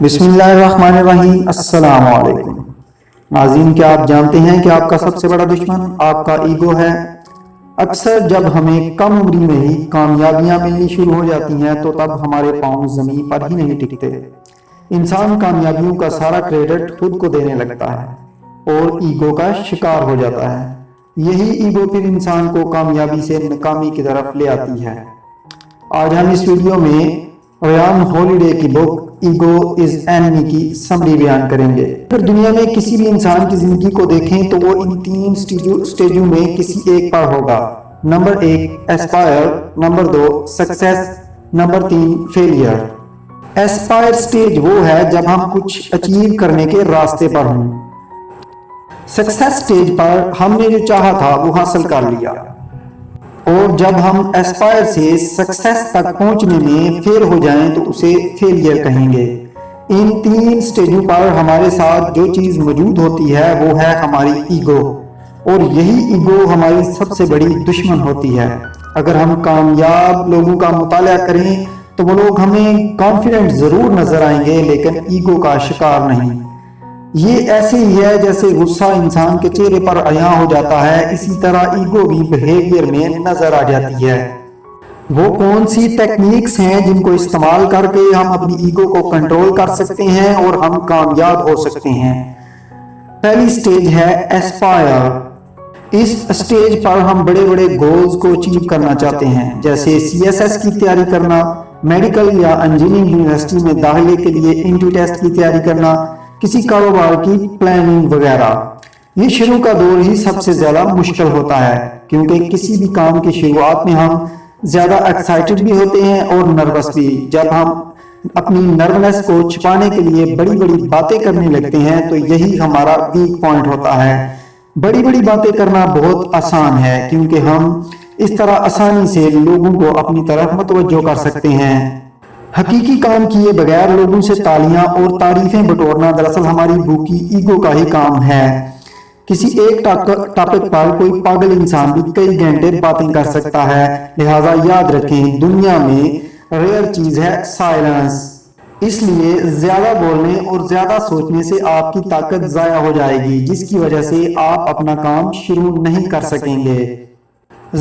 بسم اللہ الرحمن الرحیم۔ السلام علیکم ناظرین، کیا آپ جانتے ہیں کہ آپ کا سب سے بڑا دشمن آپ کا ایگو ہے؟ اکثر جب ہمیں کم عمری میں ہی کامیابیاں ملنی شروع ہو جاتی ہیں تو تب ہمارے پاؤں زمین پر ہی نہیں ٹکتے۔ انسان کامیابیوں کا سارا کریڈٹ خود کو دینے لگتا ہے اور ایگو کا شکار ہو جاتا ہے۔ یہی ایگو پھر انسان کو کامیابی سے ناکامی کی طرف لے آتی ہے۔ آج ہم اس ویڈیو میں ریان ہالیڈے کی بک ایگو از اینمی کی سمری بیان کریں گے۔ پھر دنیا میں کسی بھی انسان کی زندگی کو دیکھیں تو وہ ان تین سٹیجوں میں کسی ایک پر ہوگا۔ Number 1 aspire, number 2 success, number 3 failure. Aspire stage وہ ہے جب ہم کچھ اچیو کرنے کے راستے پر ہوں۔ سکسیس سٹیج پر ہم نے جو چاہا تھا وہ حاصل کر لیا، اور جب ہم ایسپائر سے سکسیس تک پہنچنے میں فیل ہو جائیں تو اسے فیلئر کہیں گے۔ ان تین سٹیجوں پر ہمارے ساتھ جو چیز موجود ہوتی ہے وہ ہے ہماری ایگو، اور یہی ایگو ہماری سب سے بڑی دشمن ہوتی ہے۔ اگر ہم کامیاب لوگوں کا مطالعہ کریں تو وہ لوگ ہمیں کانفیڈنٹ ضرور نظر آئیں گے لیکن ایگو کا شکار نہیں۔ یہ ایسے ہی ہے جیسے غصہ انسان کے چہرے پر عیاں ہو جاتا ہے، اسی طرح ایگو بھی بیہیویئر میں نظر آ جاتی ہے۔ وہ کون سی ٹیکنیکس ہیں جن کو استعمال کر کے ہم اپنی ایگو کو کنٹرول کر سکتے ہیں اور ہم کامیاب ہو سکتے ہیں؟ پہلی سٹیج ہے ایسپائر۔ اس سٹیج پر ہم بڑے بڑے گولز کو اچیو کرنا چاہتے ہیں، جیسے CSS کی تیاری کرنا، میڈیکل یا انجینئرنگ یونیورسٹی میں داخلے کے لیے انٹری ٹیسٹ کی تیاری کرنا، کسی کاروبار کی پلاننگ وغیرہ۔ یہ شروع کا دور ہی سب سے زیادہ مشکل ہوتا ہے، کیونکہ کسی بھی کام کی شروعات میں ہم زیادہ ایکسائٹڈ بھی ہوتے ہیں اور نروس بھی۔ جب ہم اپنی نروسنس کو چھپانے کے لیے بڑی بڑی باتیں کرنے لگتے ہیں تو یہی ہمارا ویک پوائنٹ ہوتا ہے۔ بڑی بڑی باتیں کرنا بہت آسان ہے کیونکہ ہم اس طرح آسانی سے لوگوں کو اپنی طرف متوجہ کر سکتے ہیں۔ حقیقی کام کیے بغیر لوگوں سے تالیاں اور تعریفیں بٹورنا دراصل ہماری بھوکی ایگو کا ہی کام ہے۔ کسی ایک ٹاپک پر کوئی پاگل انسان بھی کئی گھنٹے باتیں کر سکتا ہے، لہٰذا یاد رکھیں دنیا میں ریئر چیز ہے سائلنس۔ اس لیے زیادہ بولنے اور زیادہ سوچنے سے آپ کی طاقت ضائع ہو جائے گی، جس کی وجہ سے آپ اپنا کام شروع نہیں کر سکیں گے۔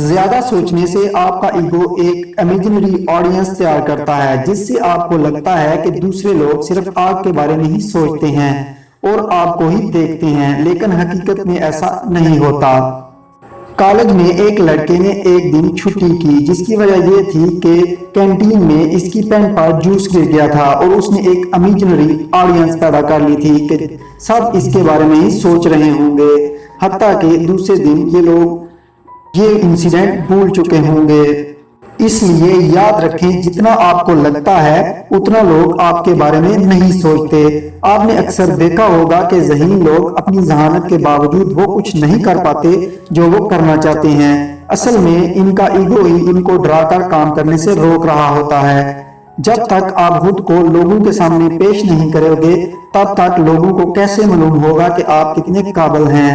زیادہ سوچنے سے آپ کا ایگو ایک امیجنری آڈینس تیار کرتا ہے، جس سے آپ کو لگتا ہے کہ دوسرے لوگ صرف آپ کے بارے میں ہی سوچتے ہیں اور آپ کو ہی دیکھتے ہیں، لیکن حقیقت میں ایسا نہیں ہوتا۔ کالج میں ایک لڑکے نے ایک دن چھٹی کی، جس کی وجہ یہ تھی کہ کینٹین میں اس کی پین پر جوس گر گیا تھا اور اس نے ایک امیجنری آڈینس پیدا کر لی تھی کہ سب اس کے بارے میں ہی سوچ رہے ہوں گے، حتیٰ کہ دوسرے دن یہ لوگ یہ انسیڈنٹ بھول چکے ہوں گے۔ اس لیے یاد رکھیں جتنا آپ کو لگتا ہے اتنا لوگ آپ کے بارے میں نہیں سوچتے۔ آپ نے اکثر دیکھا ہوگا کہ ذہین لوگ اپنی ذہانت کے باوجود وہ کچھ نہیں کر پاتے جو وہ کرنا چاہتے ہیں۔ اصل میں ان کا ایگو ہی ان کو ڈرا کر کام کرنے سے روک رہا ہوتا ہے۔ جب تک آپ خود کو لوگوں کے سامنے پیش نہیں کرو گے تب تک لوگوں کو کیسے معلوم ہوگا کہ آپ کتنے قابل ہیں؟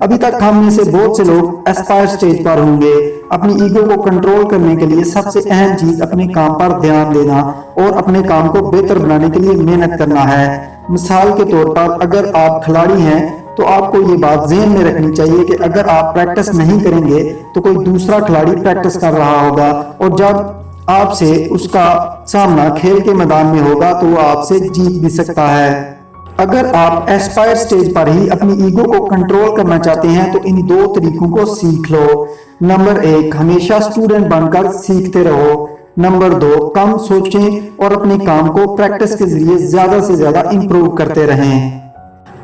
ابھی تک ہم میں سے بہت سے لوگ ایسپائر سٹیج پر ہوں گے۔ اپنی ایگو کو کنٹرول کرنے کے لیے سب سے اہم چیز اپنے کام پر دھیان دینا اور اپنے کام کو بہتر بنانے کے لیے محنت کرنا ہے۔ مثال کے طور پر اگر آپ کھلاڑی ہیں تو آپ کو یہ بات ذہن میں رکھنی چاہیے کہ اگر آپ پریکٹس نہیں کریں گے تو کوئی دوسرا کھلاڑی پریکٹس کر رہا ہوگا، اور جب آپ سے اس کا سامنا کھیل کے میدان میں ہوگا تو وہ آپ سے جیت بھی سکتا ہے۔ اگر آپ ایسپائر سٹیج پر ہی اپنی ایگو کو کنٹرول کرنا چاہتے ہیں تو ان دو طریقوں کو سیکھ لو۔ نمبر 1 ہمیشہ سٹوڈنٹ بن کر سیکھتے رہو۔ نمبر 2 کم سوچیں اور اپنے کام کو پریکٹس کے ذریعے زیادہ سے زیادہ امپروو کرتے رہیں۔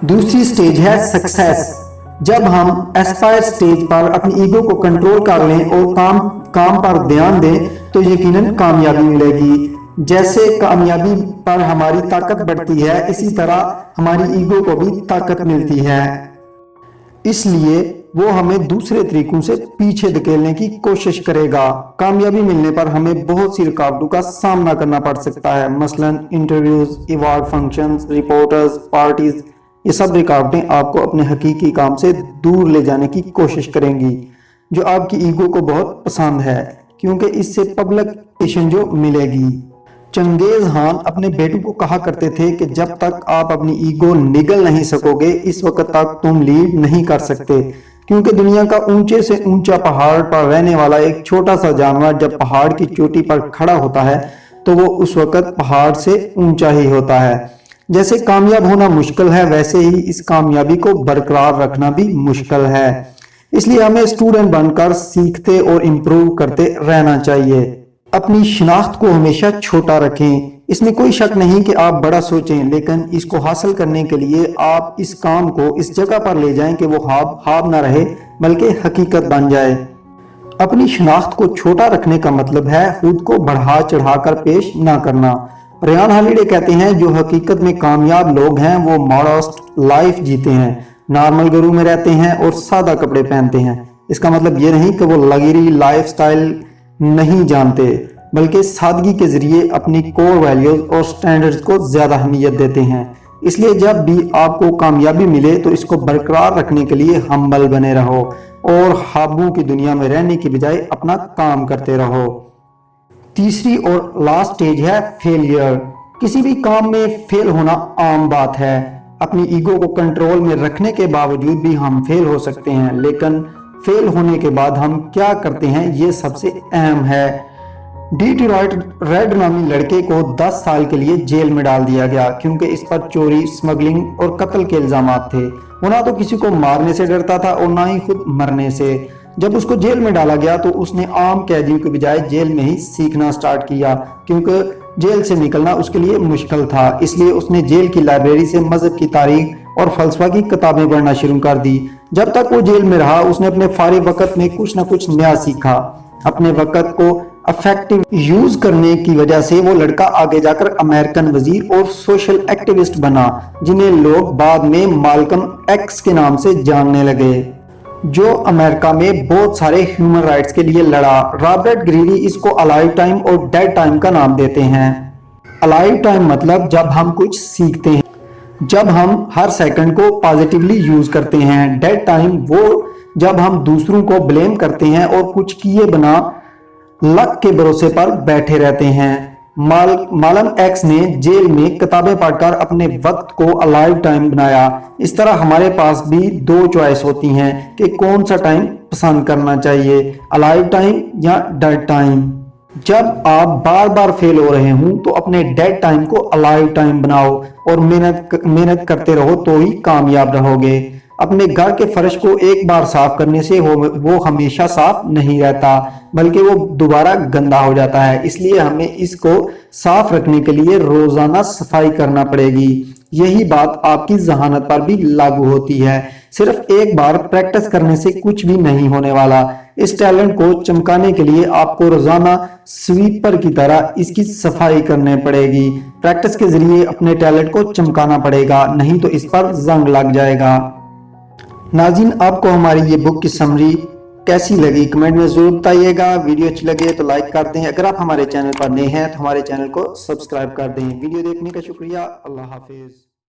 دوسری سٹیج ہے سکسیس۔ جب ہم ایسپائر سٹیج پر اپنی ایگو کو کنٹرول کر لیں اور کام پر دھیان دیں تو یقیناً کامیابی ملے گی۔ جیسے کامیابی پر ہماری طاقت بڑھتی ہے اسی طرح ہماری ایگو کو بھی طاقت ملتی ہے، اس لیے وہ ہمیں دوسرے طریقوں سے پیچھے دھکیلنے کی کوشش کرے گا۔ کامیابی ملنے پر ہمیں بہت سی رکاوٹوں کا سامنا کرنا پڑ سکتا ہے، مثلاً interviews, award functions, reporters, parties. یہ سب رکاوٹیں آپ کو اپنے حقیقی کام سے دور لے جانے کی کوشش کریں گی، جو آپ کی ایگو کو بہت پسند ہے، کیونکہ اس سے پبلک ایشن جو ملے گی۔ چنگیز خان اپنے بیٹوں کو کہا کرتے تھے کہ جب تک آپ اپنی ایگو نگل نہیں سکو گے اس وقت تک تم لیڈ نہیں کر سکتے، کیونکہ دنیا کا اونچے سے اونچا پہاڑ پر رہنے والا ایک چھوٹا سا جانور جب پہاڑ کی چوٹی پر کھڑا ہوتا ہے تو وہ اس وقت پہاڑ سے اونچا ہی ہوتا ہے۔ جیسے کامیاب ہونا مشکل ہے ویسے ہی اس کامیابی کو برقرار رکھنا بھی مشکل ہے، اس لیے ہمیں اسٹوڈنٹ بن کر سیکھتے اور امپروو کرتے رہنا چاہیے۔ اپنی شناخت کو ہمیشہ چھوٹا رکھیں، اس میں کوئی شک نہیں کہ آپ بڑا سوچیں، لیکن اس کو حاصل کرنے کے لیے آپ اس کام کو اس جگہ پر لے جائیں کہ وہ خواب نہ رہے بلکہ حقیقت بن جائے۔ اپنی شناخت کو چھوٹا رکھنے کا مطلب ہے خود کو بڑھا چڑھا کر پیش نہ کرنا۔ ریان ہالیڈے کہتے ہیں جو حقیقت میں کامیاب لوگ ہیں وہ ماڈسٹ لائف جیتے ہیں، نارمل گھروں میں رہتے ہیں اور سادہ کپڑے پہنتے ہیں۔ اس کا مطلب یہ نہیں کہ وہ لگژری لائف سٹائل نہیں جانتے، بلکہ سادگی کے ذریعے اپنی کور ویلیوز اور سٹینڈرڈز کو زیادہ اہمیت دیتے ہیں۔ اس لیے جب بھی آپ کو کامیابی ملے تو اس کو برقرار رکھنے کے لیے ہمبل بنے رہو اور خوابوں کی دنیا میں رہنے کی بجائے اپنا کام کرتے رہو۔ تیسری اور لاسٹ سٹیج ہے فیلئر۔ کسی بھی کام میں فیل ہونا عام بات ہے۔ اپنی ایگو کو کنٹرول میں رکھنے کے باوجود بھی ہم فیل ہو سکتے ہیں، لیکن فیل ہونے کے بعد ہم کیا کرتے ہیں یہ سب سے اہم ہے۔ ڈیٹرائٹ ریڈ نامی لڑکے کو 10 سال کے لیے جیل میں ڈال دیا گیا کیونکہ اس پر چوری، اسمگلنگ اور قتل کے الزامات تھے۔ وہ نہ تو کسی کو مارنے سے ڈرتا تھا اور نہ ہی خود مرنے سے۔ جب اس کو جیل میں ڈالا گیا تو اس نے عام قیدیوں کے بجائے جیل میں ہی سیکھنا سٹارٹ کیا، کیونکہ جیل سے نکلنا اس کے لیے مشکل تھا۔ اس لیے اس نے جیل کی لائبریری سے مذہب کی تاریخ اور فلسفہ کی کتابیں پڑھنا شروع کر دی۔ جب تک وہ جیل میں رہا اس نے اپنے فارغ وقت میں کچھ نہ کچھ نیا سیکھا۔ اپنے وقت کو افیکٹو یوز کرنے کی وجہ سے وہ لڑکا آگے جا کر امریکن وزیر اور سوشل ایکٹیوسٹ بنا، جنہیں لوگ بعد میں مالکم ایکس کے نام سے جاننے لگے، جو امریکہ میں بہت سارے ہیومن رائٹس کے لیے لڑا۔ رابرٹ گریری اس کو الائیو ٹائم اور ڈیڈ ٹائم کا نام دیتے ہیں۔ الائیو ٹائم مطلب جب ہم کچھ سیکھتے ہیں، جب ہم ہر سیکنڈ کو پازیٹیولی یوز کرتے ہیں۔ ڈیڈ ٹائم وہ جب ہم دوسروں کو بلیم کرتے ہیں اور کچھ کیے بنا لک کے بھروسے پر بیٹھے رہتے ہیں۔ مالکم ایکس نے جیل میں کتابیں پڑھ کر اپنے وقت کو الائیو ٹائم بنایا۔ اس طرح ہمارے پاس بھی 2 چوائس ہوتی ہیں کہ کون سا ٹائم پسند کرنا چاہیے، الائیو ٹائم یا ڈیڈ ٹائم۔ جب آپ بار بار فیل ہو رہے ہوں تو اپنے ڈیڈ ٹائم کو الائیو ٹائم بناؤ اور محنت کرتے رہو تو ہی کامیاب رہو گے۔ اپنے گھر کے فرش کو ایک بار صاف کرنے سے وہ ہمیشہ صاف نہیں رہتا بلکہ وہ دوبارہ گندا ہو جاتا ہے، اس لیے ہمیں اس کو صاف رکھنے کے لیے روزانہ صفائی کرنا پڑے گی۔ یہی بات آپ کی ذہانت پر بھی لاگو ہوتی ہے۔ صرف ایک بار پریکٹس کرنے سے کچھ بھی نہیں ہونے والا۔ اس ٹیلنٹ کو چمکانے کے لیے آپ کو روزانہ سویپر کی طرح اس کی صفائی کرنے پڑے گی۔ پریکٹس کے ذریعے اپنے ٹیلنٹ کو چمکانا پڑے گا، نہیں تو اس پر زنگ لگ جائے گا۔ ناظرین، آپ کو ہماری یہ بک کی سمری کیسی لگی کمنٹ میں ضرور بتائیے گا۔ ویڈیو اچھی لگے تو لائک کر دیں، اگر آپ ہمارے چینل پر نئے ہیں تو ہمارے چینل کو سبسکرائب کر دیں۔ ویڈیو دیکھنے کا شکریہ، اللہ حافظ۔